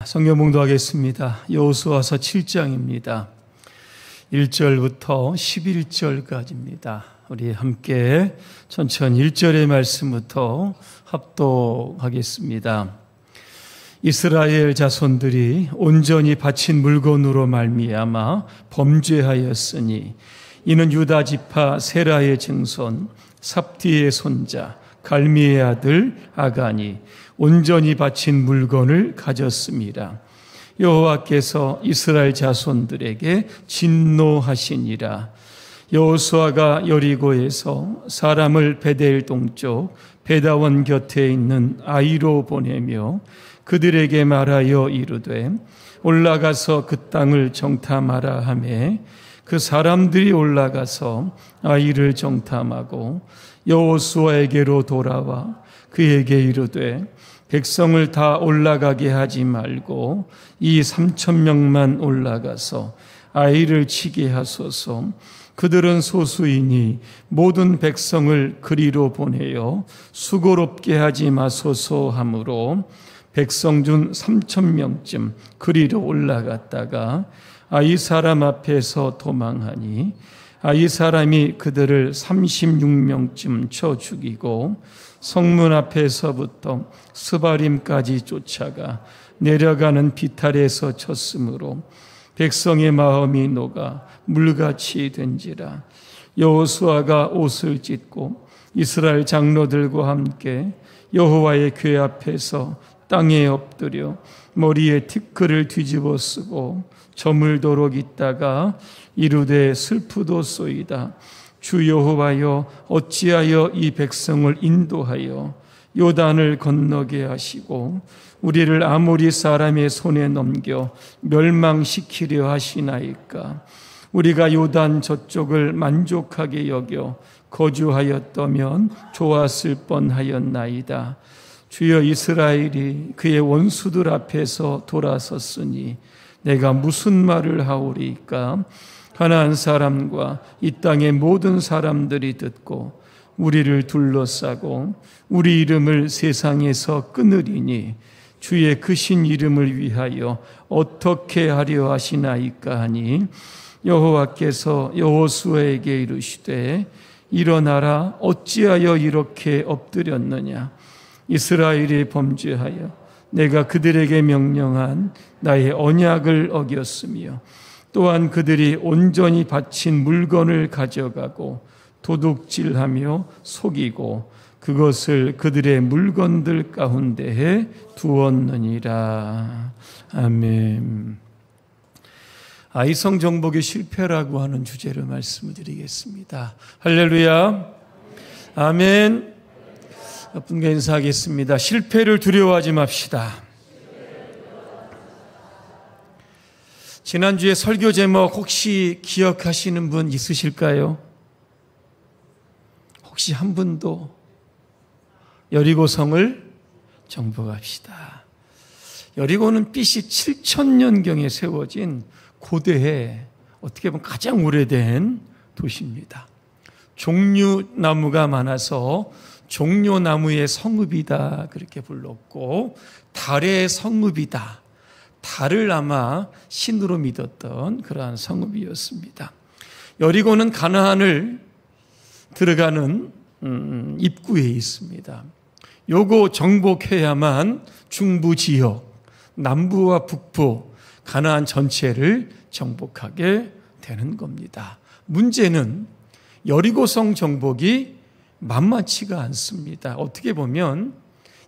성경 봉독하겠습니다. 여호수아서 7장입니다. 1절부터 11절까지입니다. 우리 함께 천천히 1절의 말씀부터 합독하겠습니다. 이스라엘 자손들이 온전히 바친 물건으로 말미암아 범죄하였으니 이는 유다 지파 세라의 증손 삽디의 손자 갈미의 아들 아간이 온전히 바친 물건을 가졌습니다. 여호와께서 이스라엘 자손들에게 진노하시니라. 여호수아가 여리고에서 사람을 베델 동쪽 베다원 곁에 있는 아이로 보내며 그들에게 말하여 이르되 올라가서 그 땅을 정탐하라 하매 그 사람들이 올라가서 아이를 정탐하고 여호수아에게로 돌아와 그에게 이르되 백성을 다 올라가게 하지 말고 이 3,000명만 올라가서 아이를 치게 하소서. 그들은 소수이니 모든 백성을 그리로 보내어 수고롭게 하지 마소서 하므로 백성 중 3,000명쯤 그리로 올라갔다가 아이 사람 앞에서 도망하니 아이 사람이 그들을 36명쯤 쳐 죽이고 성문 앞에서부터 스바림까지 쫓아가 내려가는 비탈에서 쳤으므로 백성의 마음이 녹아 물같이 된지라. 여호수아가 옷을 찢고 이스라엘 장로들과 함께 여호와의 궤 앞에서 땅에 엎드려 머리에 티끌을 뒤집어 쓰고 저물도록 있다가 이르되 슬프도소이다. 주 여호와여 어찌하여 이 백성을 인도하여 요단을 건너게 하시고 우리를 아모리 사람의 손에 넘겨 멸망시키려 하시나이까. 우리가 요단 저쪽을 만족하게 여겨 거주하였다면 좋았을 뻔하였나이다. 주여 이스라엘이 그의 원수들 앞에서 돌아섰으니 내가 무슨 말을 하오리까. 가나안 사람과 이 땅의 모든 사람들이 듣고 우리를 둘러싸고 우리 이름을 세상에서 끊으리니 주의 크신 이름을 위하여 어떻게 하려 하시나이까 하니 여호와께서 여호수아에게 이르시되 일어나라. 어찌하여 이렇게 엎드렸느냐. 이스라엘이 범죄하여 내가 그들에게 명령한 나의 언약을 어겼으며 또한 그들이 온전히 바친 물건을 가져가고 도둑질하며 속이고 그것을 그들의 물건들 가운데에 두었느니라. 아멘. 아이성 정복의 실패라고 하는 주제로 말씀을 드리겠습니다. 할렐루야. 아멘. 분과 인사하겠습니다. 실패를 두려워하지 맙시다. 지난주에 설교 제목 혹시 기억하시는 분 있으실까요? 혹시 한 분도 여리고성을 정복합시다. 여리고는 BC 7000년경에 세워진 고대의 어떻게 보면 가장 오래된 도시입니다. 종류나무가 많아서 종려나무의 성읍이다 그렇게 불렀고 달의 성읍이다. 달을 아마 신으로 믿었던 그러한 성읍이었습니다. 여리고는 가나안을 들어가는 입구에 있습니다. 요거 정복해야만 중부 지역, 남부와 북부, 가나안 전체를 정복하게 되는 겁니다. 문제는 여리고성 정복이 만만치가 않습니다. 어떻게 보면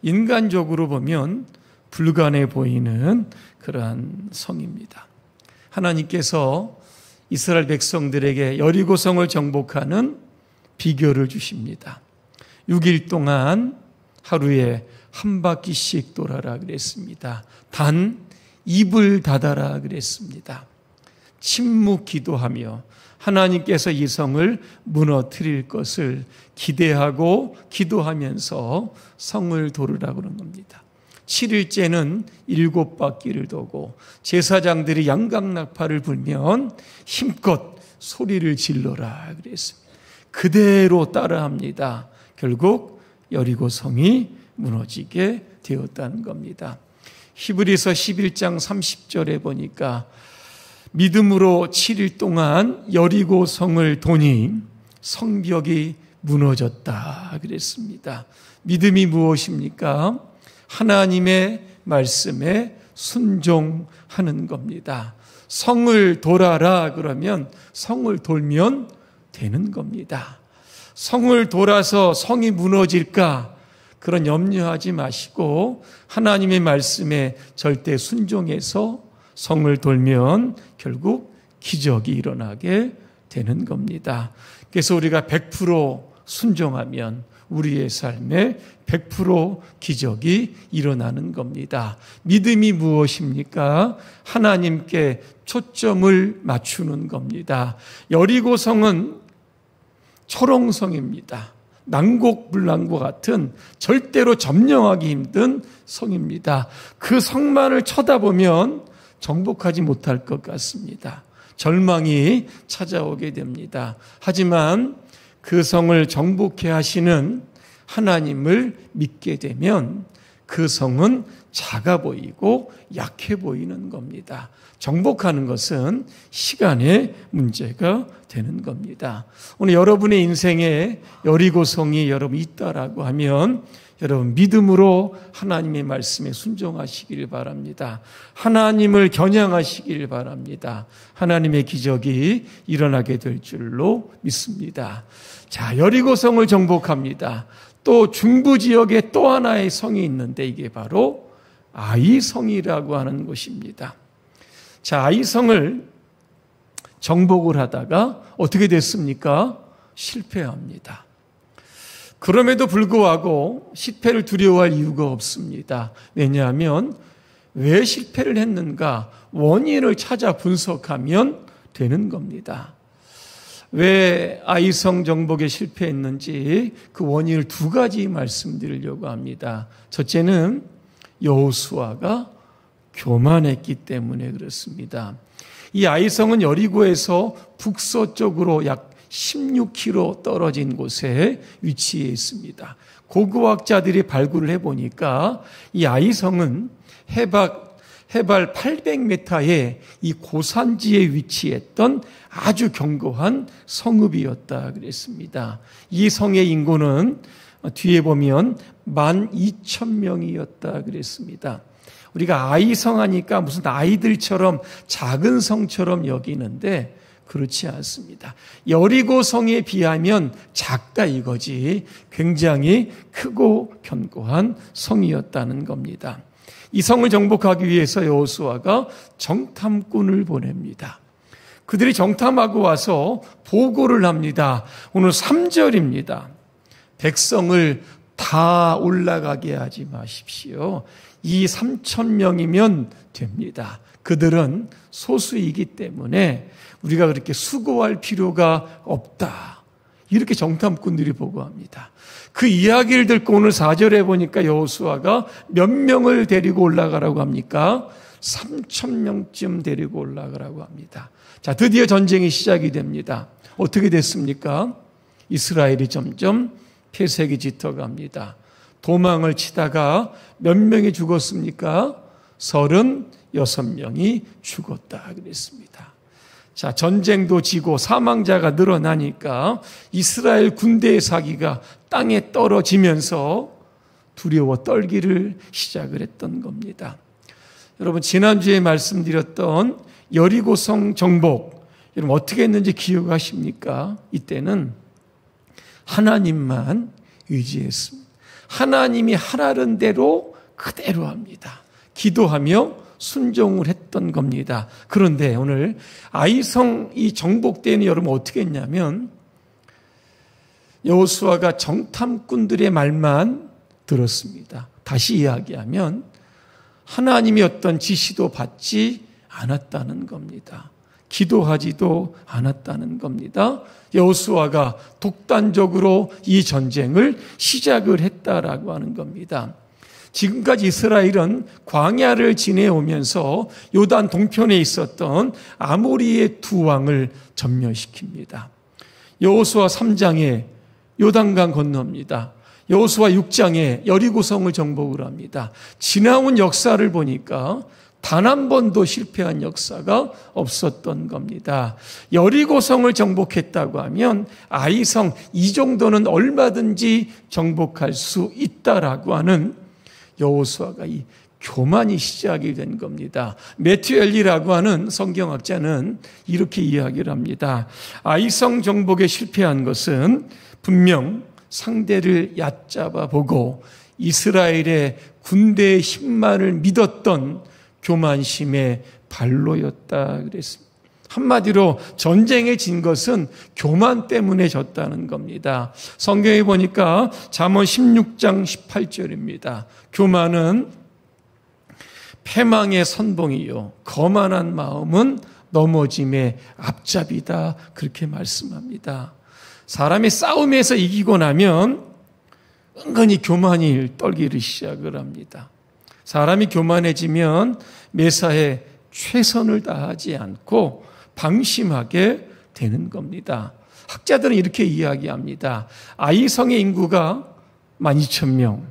인간적으로 보면 불가능해 보이는 그러한 성입니다. 하나님께서 이스라엘 백성들에게 여리고성을 정복하는 비결을 주십니다. 6일 동안 하루에 한 바퀴씩 돌아라 그랬습니다. 단 입을 닫아라 그랬습니다. 침묵 기도하며 하나님께서 이 성을 무너뜨릴 것을 기대하고 기도하면서 성을 도르라 그런 겁니다. 7일째는 7바퀴를 도고 제사장들이 양각나팔을 불면 힘껏 소리를 질러라 그랬습니다. 그대로 따라합니다. 결국 여리고성이 무너지게 되었다는 겁니다. 히브리서 11장 30절에 보니까 믿음으로 7일 동안 여리고 성을 도니 성벽이 무너졌다 그랬습니다. 믿음이 무엇입니까? 하나님의 말씀에 순종하는 겁니다. 성을 돌아라 그러면 성을 돌면 되는 겁니다. 성을 돌아서 성이 무너질까? 그런 염려하지 마시고 하나님의 말씀에 절대 순종해서 성을 돌면 결국 기적이 일어나게 되는 겁니다. 그래서 우리가 100% 순종하면 우리의 삶에 100% 기적이 일어나는 겁니다. 믿음이 무엇입니까? 하나님께 초점을 맞추는 겁니다. 여리고성은 초롱성입니다. 난곡불락과 같은 절대로 점령하기 힘든 성입니다. 그 성만을 쳐다보면 정복하지 못할 것 같습니다. 절망이 찾아오게 됩니다. 하지만 그 성을 정복해 하시는 하나님을 믿게 되면 그 성은 작아 보이고 약해 보이는 겁니다. 정복하는 것은 시간의 문제가 되는 겁니다. 오늘 여러분의 인생에 여리고성이 여러분 있다라고 하면 여러분 믿음으로 하나님의 말씀에 순종하시길 바랍니다. 하나님을 겨냥하시길 바랍니다. 하나님의 기적이 일어나게 될 줄로 믿습니다. 자, 여리고성을 정복합니다. 또 중부 지역에 또 하나의 성이 있는데 이게 바로 아이성이라고 하는 곳입니다. 자, 아이성을 정복을 하다가 어떻게 됐습니까? 실패합니다. 그럼에도 불구하고 실패를 두려워할 이유가 없습니다. 왜냐하면 왜 실패를 했는가? 원인을 찾아 분석하면 되는 겁니다. 왜 아이성 정복에 실패했는지 그 원인을 두 가지 말씀드리려고 합니다. 첫째는 여호수아가 교만했기 때문에 그렇습니다. 이 아이성은 여리고에서 북서쪽으로 약 16km 떨어진 곳에 위치해 있습니다. 고고학자들이 발굴을 해보니까 이 아이성은 해발 800m의 이 고산지에 위치했던 아주 견고한 성읍이었다 그랬습니다. 이 성의 인구는 뒤에 보면 12,000명이었다 그랬습니다. 우리가 아이성 하니까 무슨 아이들처럼 작은 성처럼 여기는데 그렇지 않습니다. 여리고성에 비하면 작다 이거지 굉장히 크고 견고한 성이었다는 겁니다. 이 성을 정복하기 위해서 여호수아가 정탐꾼을 보냅니다. 그들이 정탐하고 와서 보고를 합니다. 오늘 3절입니다. 백성을 다 올라가게 하지 마십시오. 이 3,000명이면 됩니다. 그들은 소수이기 때문에 우리가 그렇게 수고할 필요가 없다. 이렇게 정탐꾼들이 보고합니다. 그 이야기를 듣고 오늘 4절에 보니까 여호수아가 몇 명을 데리고 올라가라고 합니까? 3,000명쯤 데리고 올라가라고 합니다. 자, 드디어 전쟁이 시작이 됩니다. 어떻게 됐습니까? 이스라엘이 점점 폐색이 짙어갑니다. 도망을 치다가 몇 명이 죽었습니까? 36명이 죽었다 그랬습니다. 자, 전쟁도 지고 사망자가 늘어나니까 이스라엘 군대의 사기가 땅에 떨어지면서 두려워 떨기를 시작을 했던 겁니다. 여러분, 지난주에 말씀드렸던 여리고성 정복, 여러분 어떻게 했는지 기억하십니까? 이때는 하나님만 의지했습니다. 하나님이 하라는 대로 그대로 합니다. 기도하며 순종을 했던 겁니다. 그런데 오늘 아이성 이 정복 때는 여러분 어떻게 했냐면 여호수아가 정탐꾼들의 말만 들었습니다. 다시 이야기하면 하나님의 어떤 지시도 받지 않았다는 겁니다. 기도하지도 않았다는 겁니다. 여호수아가 독단적으로 이 전쟁을 시작을 했다라고 하는 겁니다. 지금까지 이스라엘은 광야를 지내오면서 요단 동편에 있었던 아모리의 두 왕을 전멸시킵니다. 여호수아 3장에 요단강 건너입니다. 여호수아 6장에 여리고성을 정복을 합니다. 지나온 역사를 보니까 단 한 번도 실패한 역사가 없었던 겁니다. 여리고성을 정복했다고 하면 아이성 이 정도는 얼마든지 정복할 수 있다라고 하는 여호수아가 이 교만이 시작이 된 겁니다. 매튜 엘리라고 하는 성경학자는 이렇게 이야기를 합니다. 아이성 정복에 실패한 것은 분명 상대를 얕잡아 보고 이스라엘의 군대의 힘만을 믿었던 교만심의 발로였다 그랬습니다. 한마디로 전쟁에 진 것은 교만 때문에 졌다는 겁니다. 성경에 보니까 잠언 16장 18절입니다. 교만은 패망의 선봉이요 거만한 마음은 넘어짐의 앞잡이다 그렇게 말씀합니다. 사람이 싸움에서 이기고 나면 은근히 교만이 떨기를 시작을 합니다. 사람이 교만해지면 매사에 최선을 다하지 않고 방심하게 되는 겁니다. 학자들은 이렇게 이야기합니다. 아이성의 인구가 12,000명,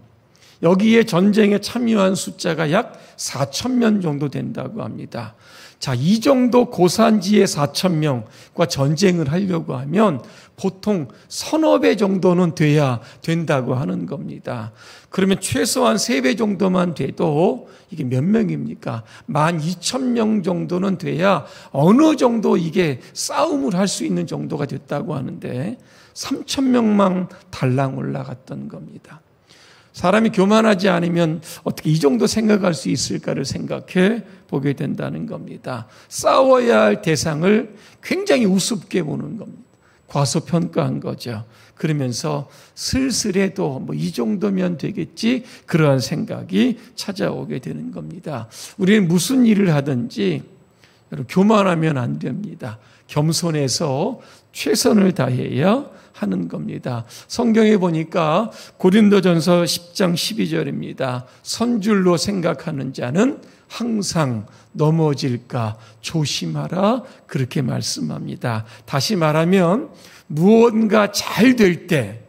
여기에 전쟁에 참여한 숫자가 약 4,000명 정도 된다고 합니다. 자, 이 정도 고산지에 4,000명과 전쟁을 하려고 하면 보통 서너 배 정도는 돼야 된다고 하는 겁니다. 그러면 최소한 3배 정도만 돼도 이게 몇 명입니까? 12,000명 정도는 돼야 어느 정도 이게 싸움을 할 수 있는 정도가 됐다고 하는데 3,000명만 달랑 올라갔던 겁니다. 사람이 교만하지 않으면 어떻게 이 정도 생각할 수 있을까를 생각해 보게 된다는 겁니다. 싸워야 할 대상을 굉장히 우습게 보는 겁니다. 과소평가한 거죠. 그러면서 슬슬해도 뭐 이 정도면 되겠지 그러한 생각이 찾아오게 되는 겁니다. 우리는 무슨 일을 하든지 여러분 교만하면 안 됩니다. 겸손해서 최선을 다해야 하는 겁니다. 성경에 보니까 고린도전서 10장 12절입니다. 선줄로 생각하는 자는 항상 넘어질까 조심하라 그렇게 말씀합니다. 다시 말하면 무언가 잘 될 때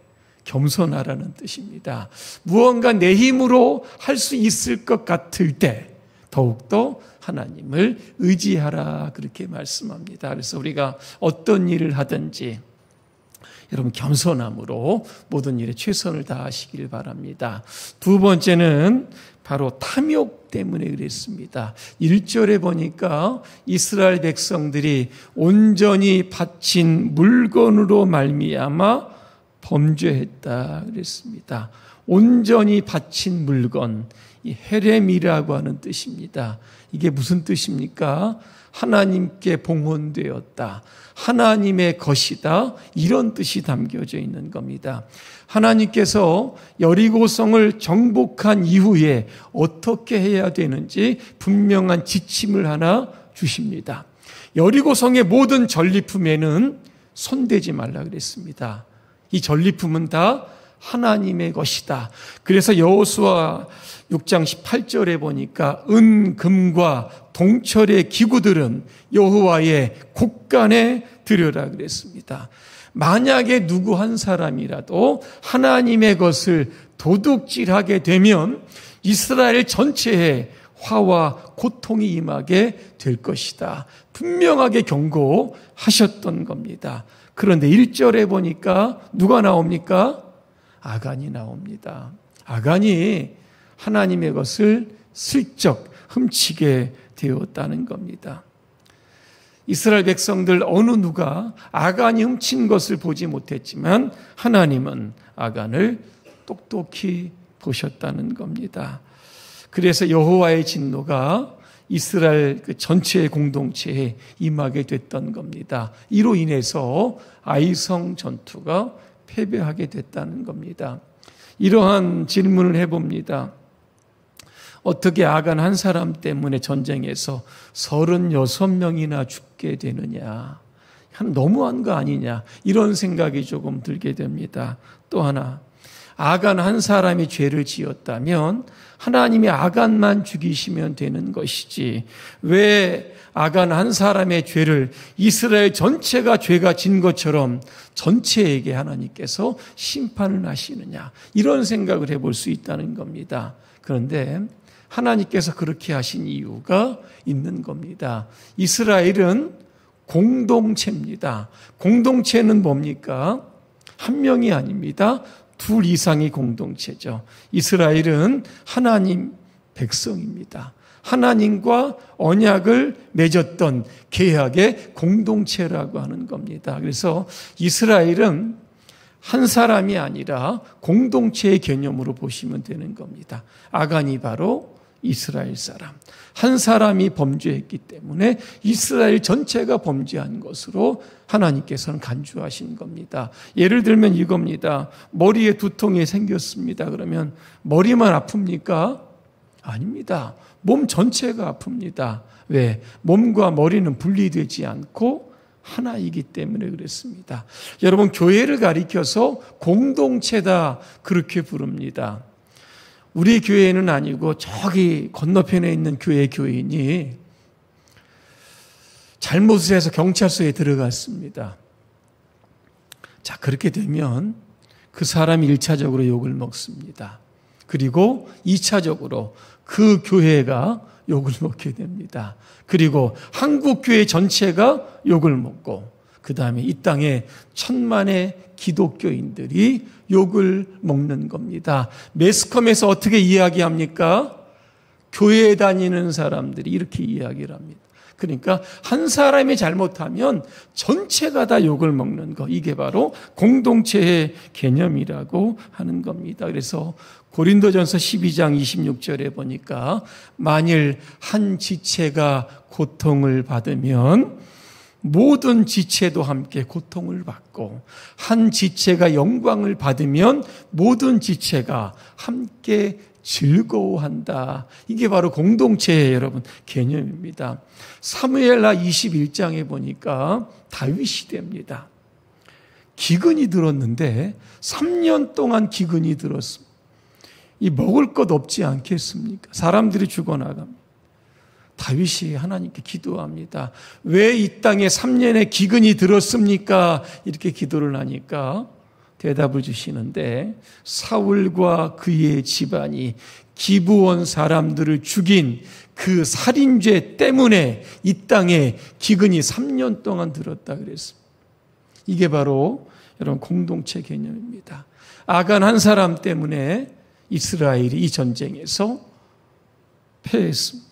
겸손하라는 뜻입니다. 무언가 내 힘으로 할 수 있을 것 같을 때 더욱더 하나님을 의지하라 그렇게 말씀합니다. 그래서 우리가 어떤 일을 하든지 여러분 겸손함으로 모든 일에 최선을 다하시길 바랍니다. 두 번째는 바로 탐욕 때문에 그랬습니다. 1절에 보니까 이스라엘 백성들이 온전히 바친 물건으로 말미암아 범죄했다 그랬습니다. 온전히 바친 물건, 이 헤렘이라고 하는 뜻입니다. 이게 무슨 뜻입니까? 하나님께 봉헌되었다. 하나님의 것이다. 이런 뜻이 담겨져 있는 겁니다. 하나님께서 여리고성을 정복한 이후에 어떻게 해야 되는지 분명한 지침을 하나 주십니다. 여리고성의 모든 전리품에는 손대지 말라 그랬습니다. 이 전리품은 다 하나님의 것이다. 그래서 여호수아 6장 18절에 보니까 은, 금과 동철의 기구들은 여호와의 곳간에 드려라 그랬습니다. 만약에 누구 한 사람이라도 하나님의 것을 도둑질하게 되면 이스라엘 전체에 화와 고통이 임하게 될 것이다. 분명하게 경고하셨던 겁니다. 그런데 1절에 보니까 누가 나옵니까? 아간이 나옵니다. 아간이 하나님의 것을 슬쩍 훔치게 되었다는 겁니다. 이스라엘 백성들 어느 누가 아간이 훔친 것을 보지 못했지만 하나님은 아간을 똑똑히 보셨다는 겁니다. 그래서 여호와의 진노가 이스라엘 그 전체의 공동체에 임하게 됐던 겁니다. 이로 인해서 아이성 전투가 패배하게 됐다는 겁니다. 이러한 질문을 해봅니다. 어떻게 아간 한 사람 때문에 전쟁에서 36명이나 죽게 되느냐. 너무한 거 아니냐. 이런 생각이 조금 들게 됩니다. 또 하나, 아간 한 사람이 죄를 지었다면 하나님이 아간만 죽이시면 되는 것이지 왜 아간 한 사람의 죄를 이스라엘 전체가 죄가 진 것처럼 전체에게 하나님께서 심판을 하시느냐, 이런 생각을 해볼 수 있다는 겁니다. 그런데 하나님께서 그렇게 하신 이유가 있는 겁니다. 이스라엘은 공동체입니다. 공동체는 뭡니까? 한 명이 아닙니다. 둘 이상이 공동체죠. 이스라엘은 하나님 백성입니다. 하나님과 언약을 맺었던 계약의 공동체라고 하는 겁니다. 그래서 이스라엘은 한 사람이 아니라 공동체의 개념으로 보시면 되는 겁니다. 아간이 바로 이스라엘 사람. 한 사람이 범죄했기 때문에 이스라엘 전체가 범죄한 것으로 하나님께서는 간주하신 겁니다. 예를 들면 이겁니다. 머리에 두통이 생겼습니다. 그러면 머리만 아픕니까? 아닙니다. 몸 전체가 아픕니다. 왜? 몸과 머리는 분리되지 않고 하나이기 때문에 그렇습니다. 여러분, 교회를 가리켜서 공동체다 그렇게 부릅니다. 우리 교회는 아니고 저기 건너편에 있는 교인이 잘못을 해서 경찰서에 들어갔습니다. 자, 그렇게 되면 그 사람이 1차적으로 욕을 먹습니다. 그리고 2차적으로 그 교회가 욕을 먹게 됩니다. 그리고 한국 교회 전체가 욕을 먹고, 그 다음에 이 땅에 천만의 기독교인들이 욕을 먹는 겁니다. 매스컴에서 어떻게 이야기합니까? 교회에 다니는 사람들이 이렇게 이야기를 합니다. 그러니까 한 사람이 잘못하면 전체가 다 욕을 먹는 것, 이게 바로 공동체의 개념이라고 하는 겁니다. 그래서 고린도전서 12장 26절에 보니까 만일 한 지체가 고통을 받으면 모든 지체도 함께 고통을 받고, 한 지체가 영광을 받으면 모든 지체가 함께 즐거워한다. 이게 바로 공동체의 여러분 개념입니다. 사무엘하 21장에 보니까 다윗 시대입니다. 기근이 들었는데 3년 동안 기근이 들었습니다. 이 먹을 것 없지 않겠습니까? 사람들이 죽어나갑니다. 다윗이 하나님께 기도합니다. 왜 이 땅에 3년의 기근이 들었습니까? 이렇게 기도를 하니까 대답을 주시는데, 사울과 그의 집안이 기브온 사람들을 죽인 그 살인죄 때문에 이 땅에 기근이 3년 동안 들었다 그랬습니다. 이게 바로 여러분 공동체 개념입니다. 아간 한 사람 때문에 이스라엘이 이 전쟁에서 패했습니다.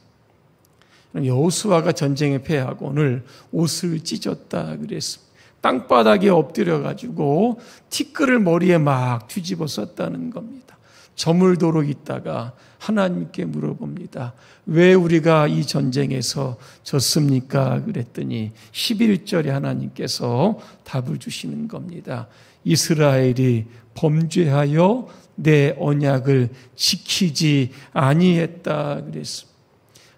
여호수아가 전쟁에 패하고 오늘 옷을 찢었다 그랬습니다. 땅바닥에 엎드려가지고 티끌을 머리에 막 뒤집어 썼다는 겁니다. 저물도록 있다가 하나님께 물어봅니다. 왜 우리가 이 전쟁에서 졌습니까? 그랬더니 11절에 하나님께서 답을 주시는 겁니다. 이스라엘이 범죄하여 내 언약을 지키지 아니했다 그랬습니다.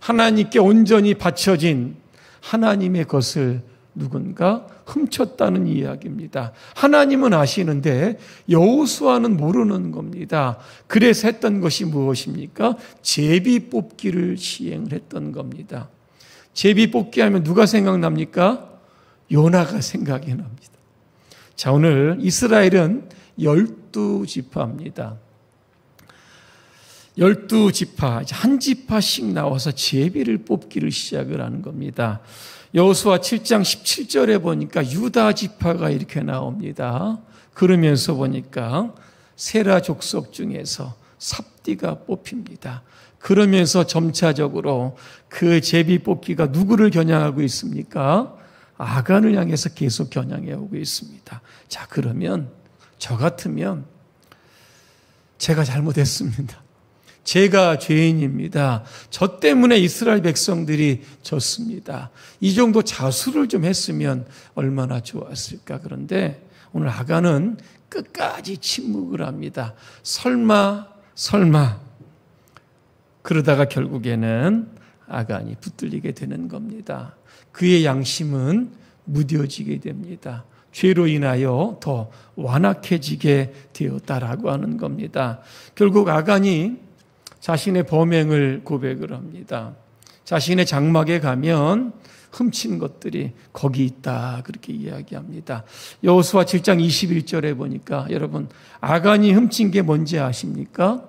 하나님께 온전히 바쳐진 하나님의 것을 누군가 훔쳤다는 이야기입니다. 하나님은 아시는데 여호수아는 모르는 겁니다. 그래서 했던 것이 무엇입니까? 제비 뽑기를 시행을 했던 겁니다. 제비 뽑기 하면 누가 생각납니까? 요나가 생각이 납니다. 자, 오늘 이스라엘은 12지파입니다. 12지파, 한 지파씩 나와서 제비를 뽑기를 시작을 하는 겁니다. 여호수아 7장 17절에 보니까 유다 지파가 이렇게 나옵니다. 그러면서 보니까 세라 족속 중에서 삽디가 뽑힙니다. 그러면서 점차적으로 그 제비 뽑기가 누구를 겨냥하고 있습니까? 아간을 향해서 계속 겨냥해 오고 있습니다. 자, 그러면 저 같으면 제가 잘못했습니다. 제가 죄인입니다. 저 때문에 이스라엘 백성들이 졌습니다. 이 정도 자수를 좀 했으면 얼마나 좋았을까. 그런데 오늘 아간은 끝까지 침묵을 합니다. 설마. 그러다가 결국에는 아간이 붙들리게 되는 겁니다. 그의 양심은 무뎌지게 됩니다. 죄로 인하여 더 완악해지게 되었다라고 하는 겁니다. 결국 아간이 자신의 범행을 고백을 합니다. 자신의 장막에 가면 훔친 것들이 거기 있다, 그렇게 이야기합니다. 여호수아 7장 21절에 보니까 여러분, 아간이 훔친 게 뭔지 아십니까?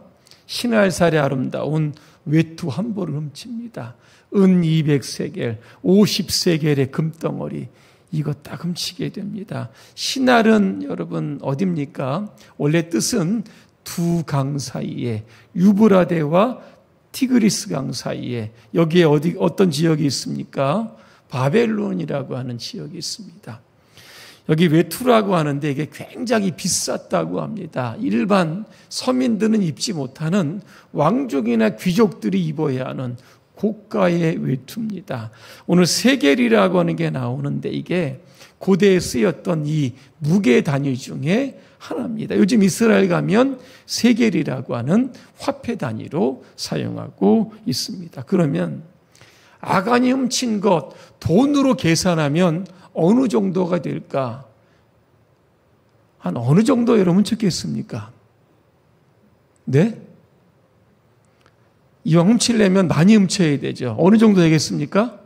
신할살의 아름다운 외투 한 벌을 훔칩니다. 은 200세겔, 50세겔의 금덩어리, 이거 딱 훔치게 됩니다. 신할은 여러분 어딥니까? 원래 뜻은 두 강 사이에, 유브라데와 티그리스 강 사이에, 여기에 어떤 지역이 있습니까? 바벨론이라고 하는 지역이 있습니다. 여기 외투라고 하는데 이게 굉장히 비쌌다고 합니다. 일반 서민들은 입지 못하는 왕족이나 귀족들이 입어야 하는 고가의 외투입니다. 오늘 세겔이라고 하는 게 나오는데 이게 고대에 쓰였던 이 무게 단위 중에 하나입니다. 요즘 이스라엘 가면 세겔이라고 하는 화폐 단위로 사용하고 있습니다. 그러면 아간이 훔친 것 돈으로 계산하면 어느 정도가 될까? 한 어느 정도 여러분 훔쳤겠습니까? 네? 이왕 훔치려면 많이 훔쳐야 되죠. 어느 정도 되겠습니까?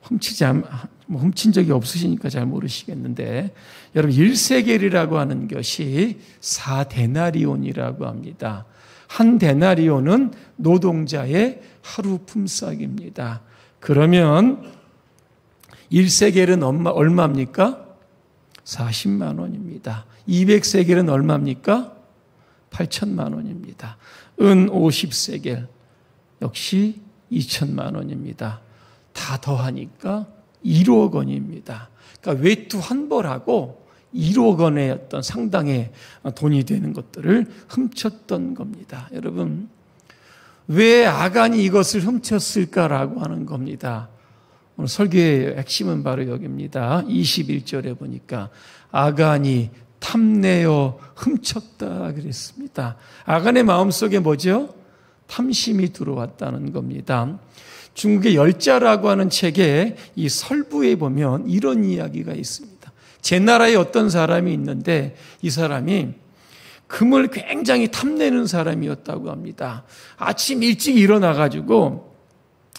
훔친 적이 없으시니까 잘 모르시겠는데, 여러분 1세겔이라고 하는 것이 4데나리온이라고 합니다. 한 데나리온은 노동자의 하루 품삯입니다. 그러면 1세겔은 얼마입니까? 40만 원입니다. 200세겔은 얼마입니까? 8천만 원입니다. 은 50세겔 역시 2천만 원입니다. 다 더하니까 1억 원입니다. 그러니까 외투 한 벌하고 1억 원의 어떤 상당의 돈이 되는 것들을 훔쳤던 겁니다. 여러분, 왜 아간이 이것을 훔쳤을까라고 하는 겁니다. 오늘 설교의 핵심은 바로 여기입니다. 21절에 보니까 아간이 탐내어 훔쳤다 그랬습니다. 아간의 마음속에 뭐죠? 탐심이 들어왔다는 겁니다. 중국의 열자라고 하는 책에 이 설부에 보면 이런 이야기가 있습니다. 제 나라에 어떤 사람이 있는데 이 사람이 금을 굉장히 탐내는 사람이었다고 합니다. 아침 일찍 일어나가지고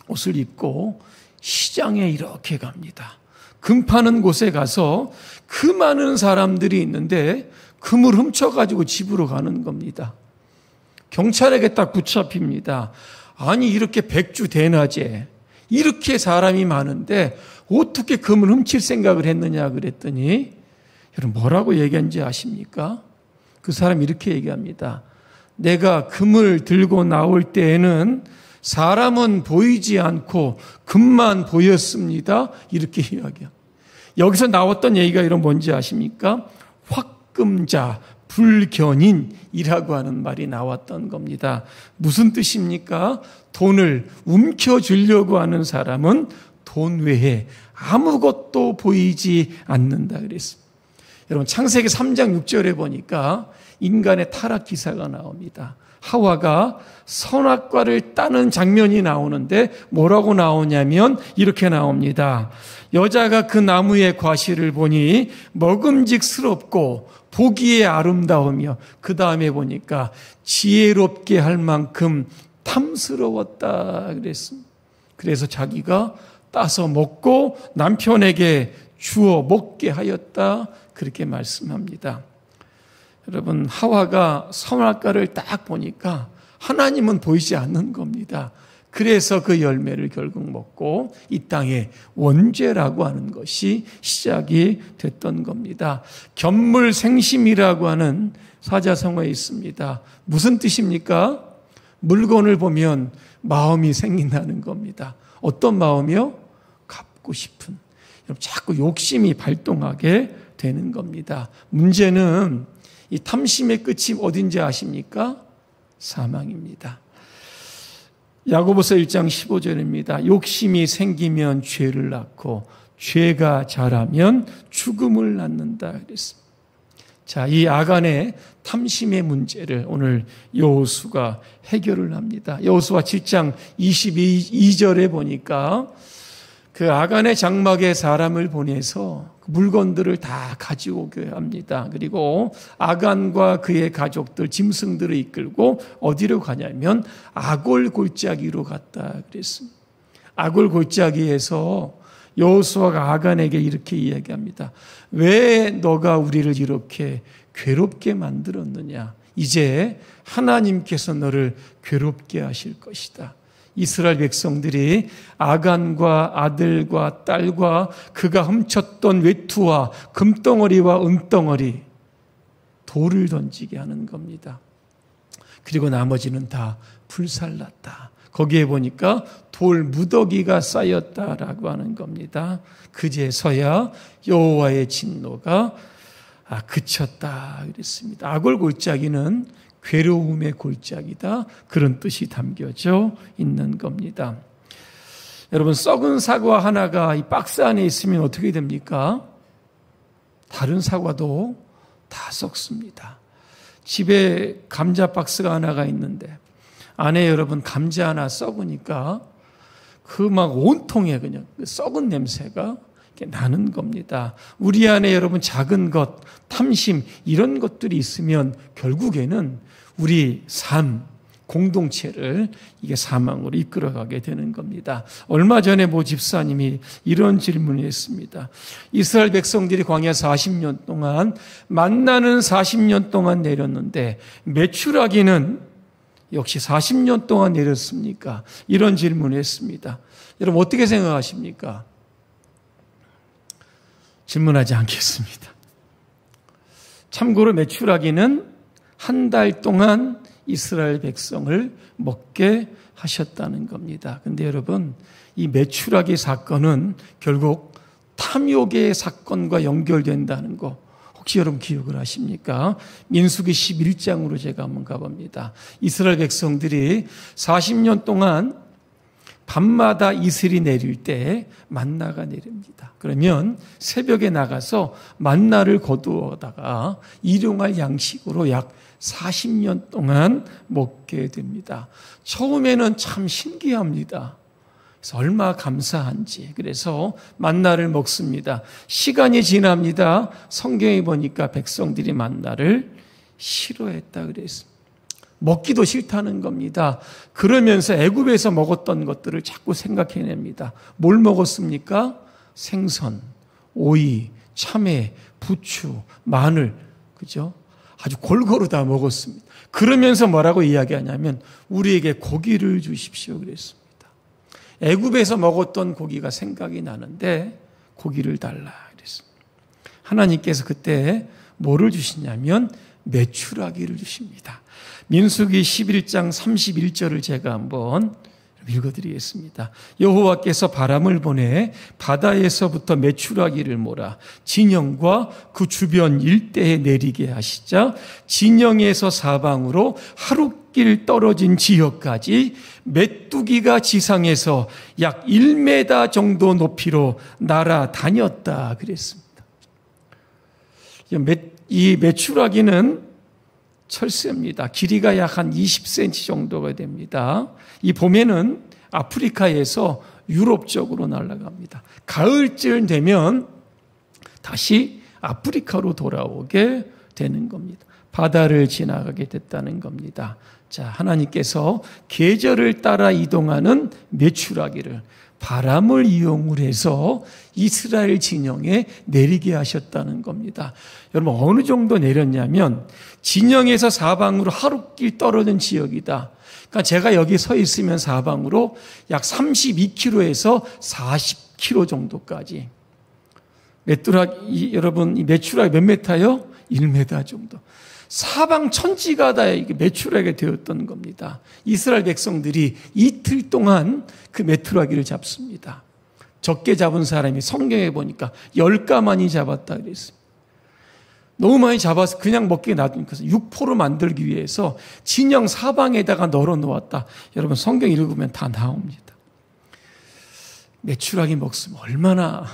옷을 입고 시장에 이렇게 갑니다. 금 파는 곳에 가서 그 많은 사람들이 있는데 금을 훔쳐가지고 집으로 가는 겁니다. 경찰에게 딱 붙잡힙니다. 아니 이렇게 백주대낮에 이렇게 사람이 많은데 어떻게 금을 훔칠 생각을 했느냐 그랬더니 여러분 뭐라고 얘기한지 아십니까? 그 사람이 이렇게 얘기합니다. 내가 금을 들고 나올 때에는 사람은 보이지 않고 금만 보였습니다. 이렇게 이야기합니다. 여기서 나왔던 얘기가 이런 뭔지 아십니까? 확금자, 불견인이라고 하는 말이 나왔던 겁니다. 무슨 뜻입니까? 돈을 움켜쥐려고 하는 사람은 돈 외에 아무것도 보이지 않는다 그랬습니다. 여러분 창세기 3장 6절에 보니까 인간의 타락 기사가 나옵니다. 하와가 선악과를 따는 장면이 나오는데 뭐라고 나오냐면 이렇게 나옵니다. 여자가 그 나무의 과실을 보니 먹음직스럽고 보기에 아름다우며 그 다음에 보니까 지혜롭게 할 만큼 탐스러웠다 그랬습니다. 그래서 자기가 따서 먹고 남편에게 주어 먹게 하였다 그렇게 말씀합니다. 여러분 하와가 선악과를 딱 보니까 하나님은 보이지 않는 겁니다. 그래서 그 열매를 결국 먹고 이 땅에 원죄라고 하는 것이 시작이 됐던 겁니다. 견물생심이라고 하는 사자성어에 있습니다. 무슨 뜻입니까? 물건을 보면 마음이 생긴다는 겁니다. 어떤 마음이요? 갚고 싶은. 자꾸 욕심이 발동하게 되는 겁니다. 문제는 이 탐심의 끝이 어딘지 아십니까? 사망입니다. 야고보서 1장 15절입니다. 욕심이 생기면 죄를 낳고 죄가 자라면 죽음을 낳는다 그랬습니다. 자, 이 아간의 탐심의 문제를 오늘 여호수가 해결을 합니다. 여호수아 7장 22절에 보니까 그 아간의 장막에 사람을 보내서 그 물건들을 다 가져오게 합니다. 그리고 아간과 그의 가족들, 짐승들을 이끌고 어디로 가냐면 아골 골짜기로 갔다 그랬습니다. 아골 골짜기에서 여호수아가 아간에게 이렇게 이야기합니다. 왜 너가 우리를 이렇게 괴롭게 만들었느냐? 이제 하나님께서 너를 괴롭게 하실 것이다. 이스라엘 백성들이 아간과 아들과 딸과 그가 훔쳤던 외투와 금덩어리와 은덩어리, 돌을 던지게 하는 겁니다. 그리고 나머지는 다 불살랐다. 거기에 보니까 돌 무더기가 쌓였다라고 하는 겁니다. 그제서야 여호와의 진노가 그쳤다 그랬습니다. 아골 골짜기는 괴로움의 골짜기다, 그런 뜻이 담겨져 있는 겁니다. 여러분, 썩은 사과 하나가 이 박스 안에 있으면 어떻게 됩니까? 다른 사과도 다 썩습니다. 집에 감자 박스가 하나가 있는데 안에 여러분 감자 하나 썩으니까 그 막 온통에 그냥 썩은 냄새가 나는 겁니다. 우리 안에 여러분 작은 것, 탐심 이런 것들이 있으면 결국에는 우리 삶, 공동체를 이게 사망으로 이끌어가게 되는 겁니다. 얼마 전에 모 집사님이 이런 질문을 했습니다. 이스라엘 백성들이 광야 40년 동안 만나는 40년 동안 내렸는데 메추라기는 역시 40년 동안 내렸습니까? 이런 질문을 했습니다. 여러분 어떻게 생각하십니까? 질문하지 않겠습니다. 참고로 메추라기는 한 달 동안 이스라엘 백성을 먹게 하셨다는 겁니다. 근데 여러분, 이 메추라기 사건은 결국 탐욕의 사건과 연결된다는 거 혹시 여러분 기억을 하십니까? 민수기 11장으로 제가 한번 가봅니다. 이스라엘 백성들이 40년 동안 밤마다 이슬이 내릴 때 만나가 내립니다. 그러면 새벽에 나가서 만나를 거두어다가 일용할 양식으로 약 40년 동안 먹게 됩니다. 처음에는 참 신기합니다. 그래서 얼마 감사한지. 그래서 만나를 먹습니다. 시간이 지납니다. 성경에 보니까 백성들이 만나를 싫어했다 그랬습니다. 먹기도 싫다는 겁니다. 그러면서 애굽에서 먹었던 것들을 자꾸 생각해냅니다. 뭘 먹었습니까? 생선, 오이, 참외, 부추, 마늘, 그죠? 아주 골고루 다 먹었습니다. 그러면서 뭐라고 이야기하냐면 우리에게 고기를 주십시오 그랬습니다. 애굽에서 먹었던 고기가 생각이 나는데 고기를 달라 그랬습니다. 하나님께서 그때 뭐를 주시냐면 메추라기를 주십니다. 민수기 11장 31절을 제가 한번 읽어드리겠습니다. 여호와께서 바람을 보내 바다에서부터 메추라기를 몰아 진영과 그 주변 일대에 내리게 하시자 진영에서 사방으로 하룻길 떨어진 지역까지 메뚜기가 지상에서 약 1m 정도 높이로 날아다녔다 그랬습니다. 이 메추라기는 철새입니다. 길이가 약 한 20cm 정도가 됩니다. 이 봄에는 아프리카에서 유럽 쪽으로 날아갑니다. 가을쯤 되면 다시 아프리카로 돌아오게 되는 겁니다. 바다를 지나가게 됐다는 겁니다. 자, 하나님께서 계절을 따라 이동하는 메추라기를 바람을 이용을 해서 이스라엘 진영에 내리게 하셨다는 겁니다. 여러분 어느 정도 내렸냐면 진영에서 사방으로 하룻길 떨어진 지역이다. 그러니까 제가 여기 서 있으면 사방으로 약 32km에서 40km 정도까지. 여러분 이 메추라기 몇 메타요? 1m 정도. 사방 천지가 다 메추라기가 되었던 겁니다. 이스라엘 백성들이 이틀 동안 그 메추라기를 잡습니다. 적게 잡은 사람이 성경에 보니까 10가만이 잡았다 그랬습니다. 너무 많이 잡아서 그냥 먹게 놔두니까 육포로 만들기 위해서 진영 사방에다가 널어 놓았다. 여러분 성경 읽으면 다 나옵니다. 메추라기 먹으면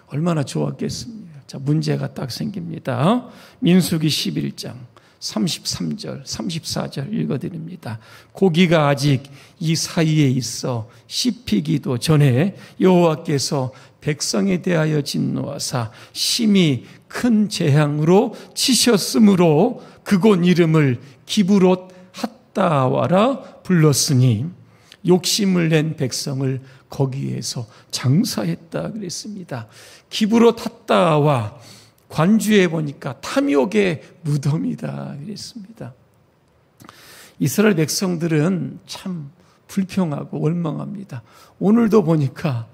얼마나 좋았겠습니까? 자, 문제가 딱 생깁니다. 민수기 11장 33절, 34절 읽어드립니다. 고기가 아직 이 사이에 있어 씹히기도 전에 여호와께서 백성에 대하여 진노하사 심히 큰 재앙으로 치셨으므로 그곳 이름을 기브롯 핫다와라 불렀으니 욕심을 낸 백성을 거기에서 장사했다 그랬습니다. 기브롯 핫다와 관주에 보니까 탐욕의 무덤이다 그랬습니다. 이스라엘 백성들은 참 불평하고 원망합니다. 오늘도 보니까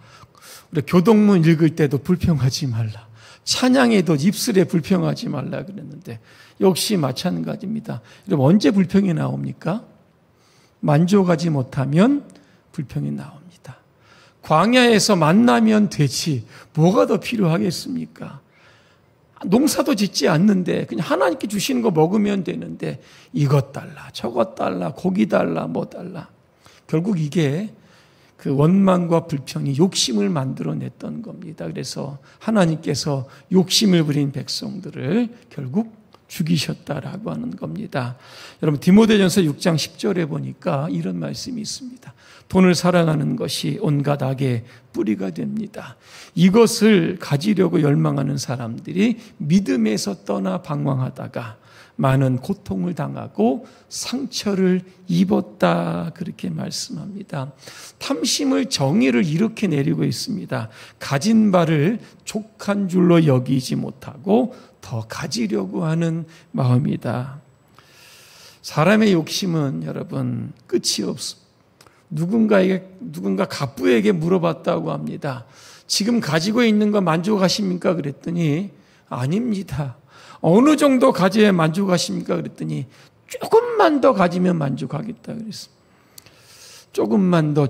우리 교동문 읽을 때도 불평하지 말라, 찬양에도 입술에 불평하지 말라 그랬는데 역시 마찬가지입니다. 여러분, 언제 불평이 나옵니까? 만족하지 못하면 불평이 나옵니다. 광야에서 만나면 되지 뭐가 더 필요하겠습니까? 농사도 짓지 않는데 그냥 하나님께 주시는 거 먹으면 되는데 이것 달라 저것 달라 고기 달라 뭐 달라. 결국 이게 그 원망과 불평이 욕심을 만들어냈던 겁니다. 그래서 하나님께서 욕심을 부린 백성들을 결국 죽이셨다라고 하는 겁니다. 여러분, 디모데전서 6장 10절에 보니까 이런 말씀이 있습니다. 돈을 사랑하는 것이 온갖 악의 뿌리가 됩니다. 이것을 가지려고 열망하는 사람들이 믿음에서 떠나 방황하다가 많은 고통을 당하고 상처를 입었다, 그렇게 말씀합니다. 탐심을 정의를 이렇게 내리고 있습니다. 가진 바를 족한 줄로 여기지 못하고 더 가지려고 하는 마음이다. 사람의 욕심은 여러분 끝이 없습니다. 누군가 갑부에게 물어봤다고 합니다. 지금 가지고 있는 거 만족하십니까? 그랬더니 아닙니다. 어느 정도 가져야 만족하십니까? 그랬더니 조금만 더 가지면 만족하겠다 그랬습니다. 조금만 더.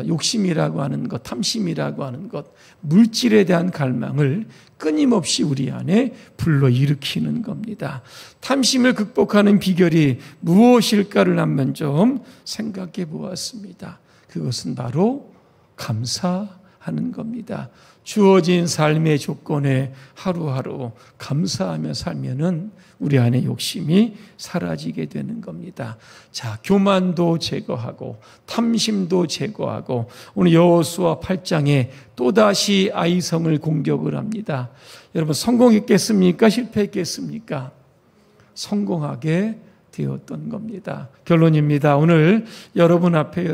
욕심이라고 하는 것, 탐심이라고 하는 것, 물질에 대한 갈망을 끊임없이 우리 안에 불러일으키는 겁니다. 탐심을 극복하는 비결이 무엇일까를 한번 좀 생각해 보았습니다. 그것은 바로 감사하는 겁니다. 주어진 삶의 조건에 하루하루 감사하며 살면은 우리 안에 욕심이 사라지게 되는 겁니다. 자, 교만도 제거하고 탐심도 제거하고 오늘 여호수아 8장에 또다시 아이성을 공격을 합니다. 여러분, 성공했겠습니까? 실패했겠습니까? 성공하게 되었던 겁니다. 결론입니다. 오늘 여러분 앞에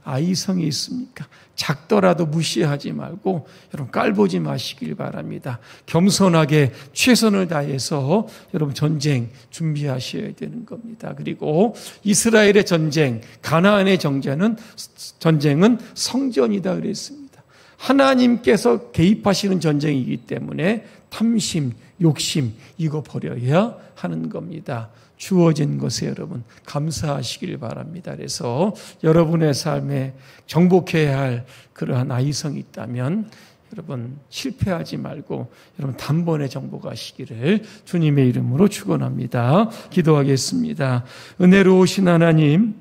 아이성이 있습니까? 작더라도 무시하지 말고 여러분 깔보지 마시길 바랍니다. 겸손하게 최선을 다해서 여러분 전쟁 준비하셔야 되는 겁니다. 그리고 이스라엘의 전쟁, 가나안의 전쟁은 성전이다 그랬습니다. 하나님께서 개입하시는 전쟁이기 때문에 탐심, 욕심 이거 버려야 하는 겁니다. 주어진 것에 여러분 감사하시길 바랍니다. 그래서 여러분의 삶에 정복해야 할 그러한 아이성이 있다면 여러분 실패하지 말고 여러분 단번에 정복하시기를 주님의 이름으로 축원합니다. 기도하겠습니다. 은혜로우신 하나님,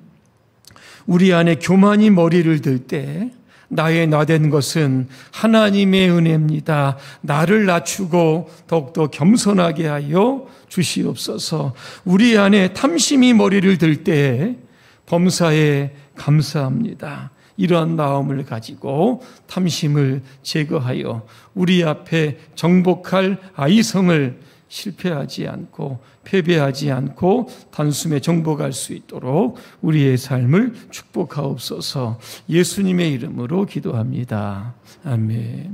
우리 안에 교만이 머리를 들 때 나의 나된 것은 하나님의 은혜입니다. 나를 낮추고 더욱더 겸손하게 하여 주시옵소서. 우리 안에 탐심이 머리를 들 때 범사에 감사합니다. 이러한 마음을 가지고 탐심을 제거하여 우리 앞에 정복할 아이성을 실패하지 않고 패배하지 않고 단숨에 정복할 수 있도록 우리의 삶을 축복하옵소서. 예수님의 이름으로 기도합니다. 아멘.